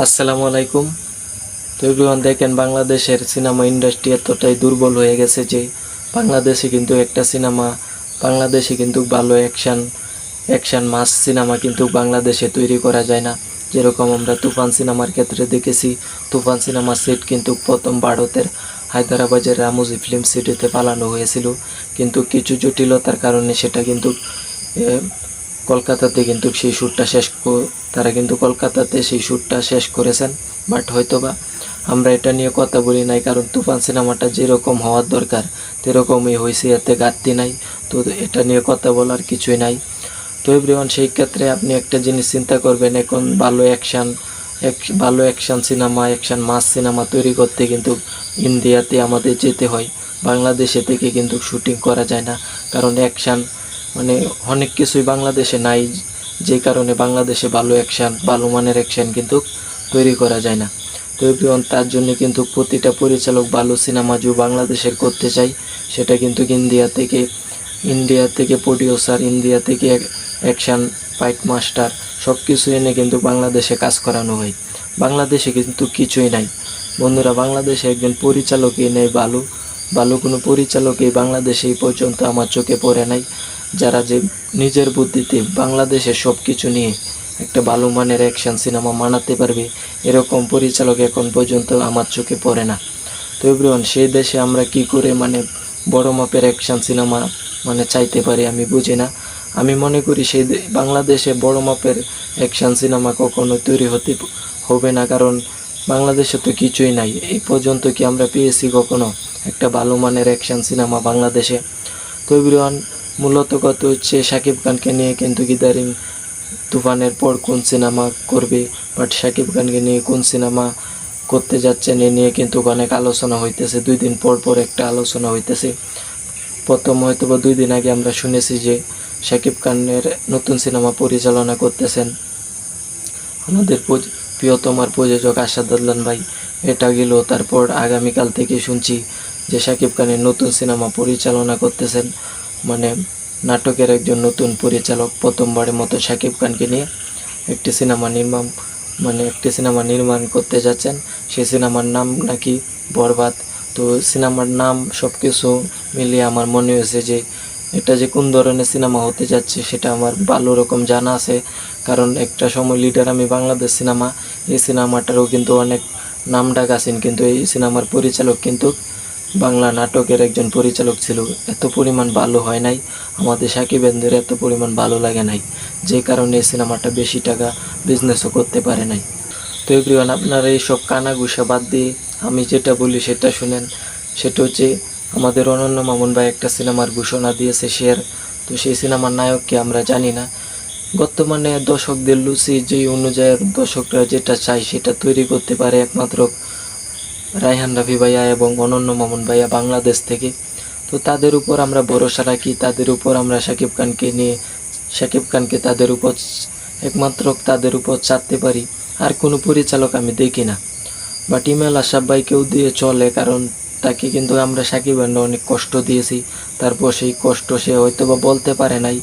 আসসালামু আলাইকুম। তো এভরিওয়ান, দেখেন বাংলাদেশের সিনেমা ইন্ডাস্ট্রি এতটাই দুর্বল হয়ে গেছে যে বাংলাদেশে কিন্তু ভালো অ্যাকশন মাস সিনেমা কিন্তু বাংলাদেশে তৈরি করা যায় না। যেরকম আমরা তুফান সিনেমার ক্ষেত্রে দেখেছি, তুফান সিনেমার সেট কিন্তু প্রথম ভারতের হায়দ্রাবাদের রামোজি ফিল্ম সিটিতে পালানো হয়েছিল, কিন্তু কিছু জটিলতার কারণে সেটা কিন্তু কলকাতাতে কিন্তু সেই শ্যুটটা তারা কিন্তু কলকাতাতে সেই শ্যুটটা শেষ করেছেন। বাট হয়তোবা আমরা এটা নিয়ে কথা বলি নাই, কারণ তুফান সিনেমাটা যেরকম হওয়ার দরকার সেরকমই হয়েছে, এতে ঘাটতি নাই। তো এটা নিয়ে কথা বলার কিছুই নাই। তো এভরিওয়ান, সেই ক্ষেত্রে আপনি একটা জিনিস চিন্তা করবেন, এখন ভালো অ্যাকশন সিনেমা, অ্যাকশন মাস সিনেমা তৈরি করতে কিন্তু ইন্ডিয়াতে আমাদের যেতে হয়। বাংলাদেশে থেকে কিন্তু শুটিং করা যায় না, কারণ অ্যাকশন মানে অনেক কিছুই বাংলাদেশে নাই, যে কারণে বাংলাদেশে ভালো মানের অ্যাকশন কিন্তু তৈরি করা যায় না। তো এভরিওয়ান, তার জন্য কিন্তু প্রতিটা পরিচালক ভালো সিনেমা যে বাংলাদেশের করতে চাই, সেটা কিন্তু ইন্ডিয়া থেকে প্রডিউসার, ইন্ডিয়া থেকে অ্যাকশন ফাইট মাস্টার সব কিছু এনে কিন্তু বাংলাদেশে কাজ করানো হয়। বাংলাদেশে কিন্তু কিছুই নাই বন্ধুরা। বাংলাদেশে একজন পরিচালকই নেই, ভালো কোনো পরিচালক এই বাংলাদেশে এই পর্যন্ত আমার চোখে পড়ে নাই, যারা যে নিজের বুদ্ধিতে বাংলাদেশের সব কিছু নিয়ে একটা ভালো মানের অ্যাকশন সিনেমা বানাতে পারবে, এরকম পরিচালক এখন পর্যন্ত আমার চোখে পড়ে না। তো এভরিওয়ান, সেই দেশে আমরা কি করে বড় মাপের অ্যাকশন সিনেমা চাইতে পারি আমি বুঝি না। আমি মনে করি বাংলাদেশে বড় মাপের অ্যাকশন সিনেমা কখনো তৈরি হবে না, কারণ বাংলাদেশে তো কিছুই নাই। এই পর্যন্ত কি আমরা পেয়েছি কখনো একটা ভালো মানের অ্যাকশন সিনেমা বাংলাদেশে? তো এভরিওয়ান, মূলত কথা হচ্ছে শাকিব খানকে নিয়ে কিন্তু ইদারিং তুফানের পর কোন সিনেমা করবে, বাট শাকিব খানকে নিয়ে কোন সিনেমা করতে যাচ্ছেন এ নিয়ে কিন্তু অনেক আলোচনা হইতেছে। 2 দিন পর পর একটা আলোচনা হইতেছে। প্রথম হয়তো বা 2 দিন আগে আমরা শুনেছি যে শাকিব খানের নতুন সিনেমা পরিচালনা করতেছেন আমাদের প্রিয়তমার প্রযোজক আসাদুল্লাহ ভাই, এটা গেল। তারপর আগামীকাল থেকে শুনছি যে শাকিব খানের নতুন সিনেমা পরিচালনা করতেছেন, মানে নাটকের একজন নতুন পরিচালক প্রথমবারের মতো শাকিব খানকে নিয়ে একটি সিনেমা নির্মাণ করতে যাচ্ছেন। সেই সিনেমার নাম নাকি বরবাদ। তো সিনেমার নাম সব কিছু মিলিয়ে আমার মনে হয়েছে যে এটা যে কোন ধরনের সিনেমা হতে যাচ্ছে সেটা আমার ভালো রকম জানা আছে, কারণ একটা সময় লিডার আমি বাংলাদেশ সিনেমা, এই সিনেমাটারও কিন্তু অনেক নামডাক আছেন, কিন্তু এই সিনেমার পরিচালক কিন্তু বাংলা নাটকের একজন পরিচালক ছিল। এত পরিমাণ ভালো হয় নাই, আমাদের সাকিবেনদের এত পরিমাণ ভালো লাগে নাই, যে কারণে এই সিনেমাটা বেশি টাকা বিজনেসও করতে পারে নাই। তো এভরিওয়ান, আপনারা এইসব কানাঘুষা বাদ দিয়ে আমি যেটা বলি সেটা শুনেন। সেটা হচ্ছে আমাদের অনন্য মামুন ভাই একটা সিনেমার ঘোষণা দিয়েছে শেয়ার। তো সেই সিনেমার নায়ককে আমরা জানি না। বর্তমানে দর্শকদের লুচি যে অনুযায়ী দর্শকরা যেটা চায় সেটা তৈরি করতে পারে একমাত্র রায়হান রাফি ভাইয়া এবং অনন্য মামুন ভাইয়া বাংলাদেশ থেকে। তো তাদের উপর আমরা ভরসা রাখি, তাদের উপর আমরা শাকিব খানকে তাদের উপর চাপতে পারি। আর কোনো পরিচালক আমি দেখি না। বাট ইমেল আশরাফ ভাইকেও দিয়ে চলে, কারণ তাকে কিন্তু আমরা সাকিব খানরা অনেক কষ্ট দিয়েছি। তারপর সেই কষ্ট সে হয়তো বা বলতে পারে নাই,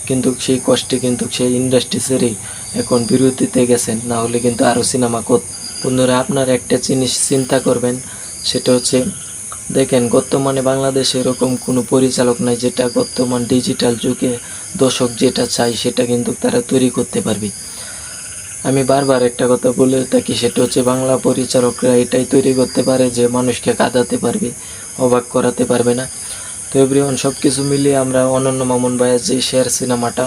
কিন্তু সেই কষ্টে কিন্তু সেই ইন্ডাস্ট্রি ছেড়েই এখন বিরতিতে গেছেন, না হলে কিন্তু আরও সিনেমা বন্ধুরা, আপনারা একটা জিনিস চিন্তা করবেন, সেটা হচ্ছে দেখেন বর্তমানে বাংলাদেশে এরকম কোনো পরিচালক নাই যেটা বর্তমান ডিজিটাল যুগে দর্শক যেটা চাই সেটা কিন্তু তারা তৈরি করতে পারবে। আমি বারবার একটা কথা বলে থাকি, সেটা হচ্ছে বাংলা পরিচালকরা এটাই তৈরি করতে পারে যে মানুষকে কাঁদাতে পারবে, অবাক করাতে পারবে না। তো এভরিওয়ান, সব কিছু মিলিয়ে আমরা অনন্য মামুন ভাইয়ের যে শের সিনেমাটা,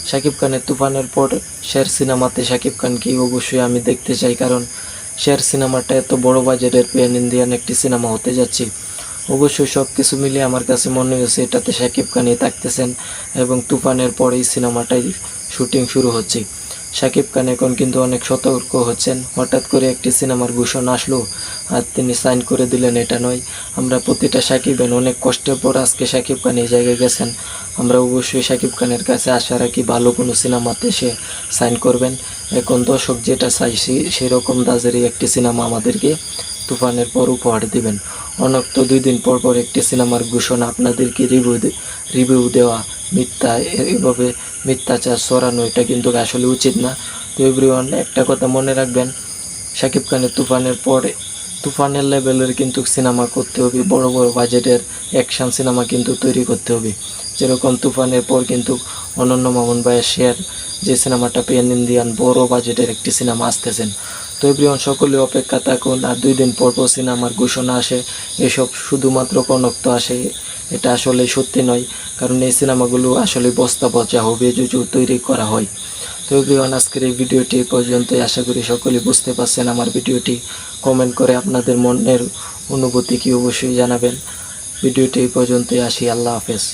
শাকিব খানের তুফানের পর শের সিনেমাতে শাকিব খানকে অবশ্যই আমি দেখতে চাই, কারণ শের সিনেমাটা এত বড় বাজেটের প্যান ইন্ডিয়ান একটি সিনেমা হতে যাচ্ছে। অবশ্যই সব কিছু মিলিয়ে আমার কাছে মনে হয়েছে এটাতে শাকিব খানই থাকতেছেন, এবং তুফানের পর এই সিনেমাটাই শুটিং শুরু হচ্ছে। শাকিব খান এখন কিন্তু অনেক সতর্ক হচ্ছেন। হঠাৎ করে একটি সিনেমার ঘোষণা আসলো আর তিনি সাইন করে দিলেন, এটা নয়। আমরা প্রতিটা শাকিবেন অনেক কষ্টের পর আজকে শাকিব খান এই জায়গায় গেছেন। আমরা অবশ্যই শাকিব খানের কাছে আশা রাখি ভালো কোনো সিনেমাতে সে সাইন করবেন। এখন দর্শক যেটা চাইছি সেরকম দাজেরই একটি সিনেমা আমাদেরকে তুফানের পর উপহার দিবেন। অনেক তো 2 দিন পর পর একটি সিনেমার ঘোষণা আপনাদেরকে রিভিউ দেওয়া এভাবে মিথ্যাচার ছড়ানো, এটা কিন্তু আসলে উচিত না। তো এভরিওয়ান, একটা কথা মনে রাখবেন, শাকিব খানের তুফানের পরে তুফানের লেভেলের কিন্তু সিনেমা করতে হবে, বড় বড় বাজেটের অ্যাকশন সিনেমা কিন্তু তৈরি করতে হবে। যেরকম তুফানের পর কিন্তু অনন্য মামুন ভাইয়ের শেয়ার যে সিনেমাটা পেন ইন্ডিয়ান বড় বাজেটের একটি সিনেমা আসতেছেন। তো এভরিওয়ান সকলে অপেক্ষা থাকুন, আর 2 দিন পর পর সিনেমার ঘোষণা আসে, এসব শুধুমাত্র কনক আসে, এটা আসলে সত্যি নয়, কারণ এই সিনেমাগুলো আসলে বস্তা পচা হবে যদি তৈরি করা হয়। তো এভরিওয়ান আজকের এই ভিডিওটি এই পর্যন্তই, আশা করি সকলে বুঝতে পারছেন আমার ভিডিওটি। কমেন্ট করে আপনাদের মনের অনুভূতি কি অবশ্যই জানাবেন। ভিডিওটি এই পর্যন্তই, আসি, আল্লাহ হাফেজ।